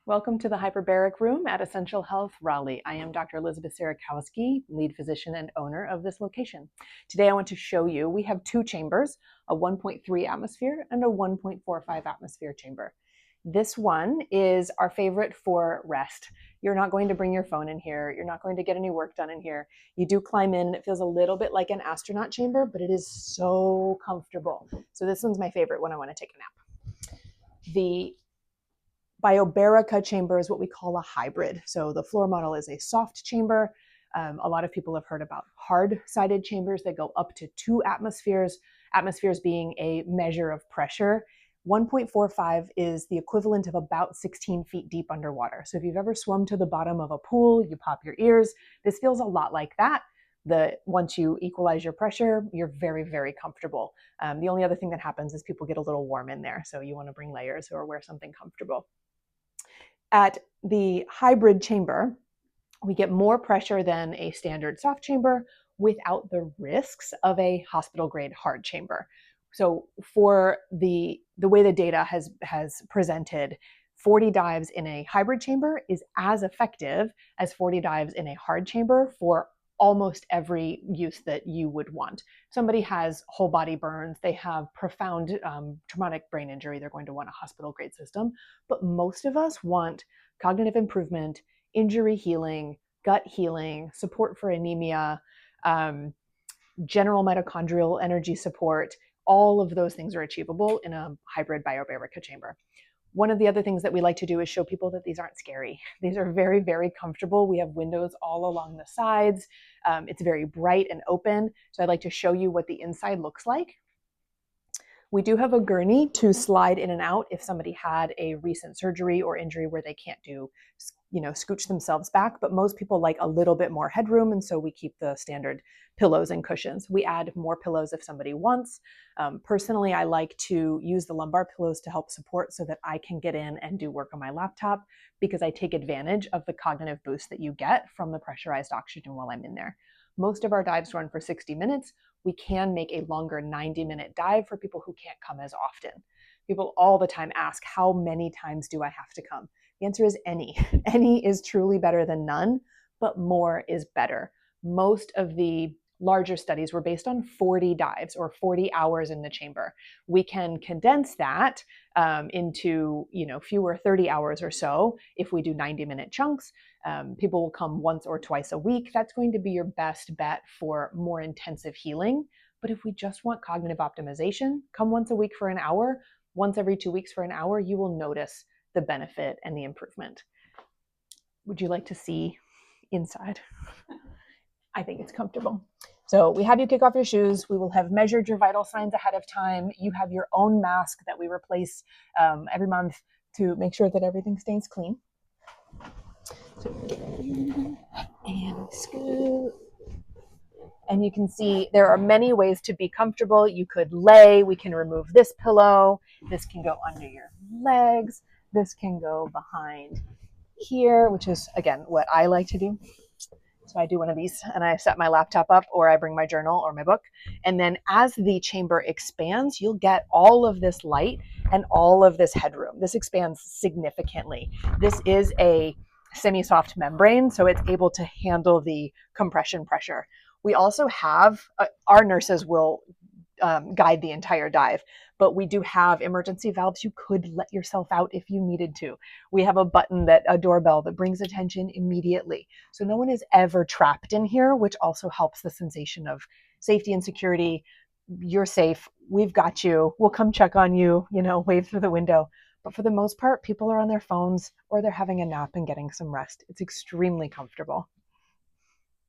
Welcome to the hyperbaric room at Essential Health Raleigh. I am Dr. Elizabeth Sierakowski, lead physician and owner of this location. Today I want to show you, we have two chambers, a 1.3 atmosphere and a 1.45 atmosphere chamber. This one is our favorite for rest. You're not going to bring your phone in here. You're not going to get any work done in here. You do climb in and it feels a little bit like an astronaut chamber, but it is so comfortable. So this one's my favorite when I want to take a nap. The Biobarica chamber is what we call a hybrid. So the floor model is a soft chamber. A lot of people have heard about hard-sided chambers that go up to 2 atmospheres, atmospheres being a measure of pressure. 1.45 is the equivalent of about 16 feet deep underwater. So if you've ever swum to the bottom of a pool, you pop your ears. This feels a lot like that. Once you equalize your pressure, you're very, very comfortable. The only other thing that happens is people get a little warm in there. So you want to bring layers or wear something comfortable. At the hybrid chamber, we get more pressure than a standard soft chamber without the risks of a hospital grade hard chamber. So for the way the data has presented, 40 dives in a hybrid chamber is as effective as 40 dives in a hard chamber for almost every use that you would want. Somebody has whole body burns, they have profound traumatic brain injury, they're going to want a hospital grade system. But most of us want cognitive improvement, injury healing, gut healing, support for anemia, general mitochondrial energy support. All of those things are achievable in a hybrid biobarica chamber. One of the other things that we like to do is show people that these aren't scary. These are very, very comfortable. We have windows all along the sides. It's very bright and open. So I'd like to show you what the inside looks like. We do have a gurney to slide in and out if somebody had a recent surgery or injury where they can't scooch themselves back, but most people like a little bit more headroom, and so we keep the standard pillows and cushions. We add more pillows if somebody wants. Personally, I like to use the lumbar pillows to help support so that I can get in and do work on my laptop because I take advantage of the cognitive boost that you get from the pressurized oxygen while I'm in there. Most of our dives run for 60 minutes. We can make a longer 90-minute dive for people who can't come as often. People all the time ask, how many times do I have to come? The answer is any. Any is truly better than none, but more is better. Most of the larger studies were based on 40 dives or 40 hours in the chamber. We can condense that into fewer 30 hours or so if we do 90-minute chunks. People will come once or twice a week. That's going to be your best bet for more intensive healing. But if we just want cognitive optimization, come once a week for an hour, once every 2 weeks for an hour, you will notice the benefit and the improvement. Would you like to see inside? I think it's comfortable. So we have you kick off your shoes. We will have measured your vital signs ahead of time. You have your own mask that we replace every month to make sure that everything stays clean. So get in and scoot. And you can see there are many ways to be comfortable. You could lay. We can remove this pillow. This can go under your legs. This can go behind here, which is, again, what I like to do. So I do one of these and I set my laptop up, or I bring my journal or my book. And then as the chamber expands, you'll get all of this light and all of this headroom. This expands significantly. This is a semi-soft membrane, so it's able to handle the compression pressure. We also have, our nurses will guide the entire dive, but we do have emergency valves. You could let yourself out if you needed to. We have a button, a doorbell that brings attention immediately. So no one is ever trapped in here, which also helps the sensation of safety and security. You're safe. We've got you. We'll come check on you, wave through the window. But for the most part, people are on their phones or they're having a nap and getting some rest. It's extremely comfortable.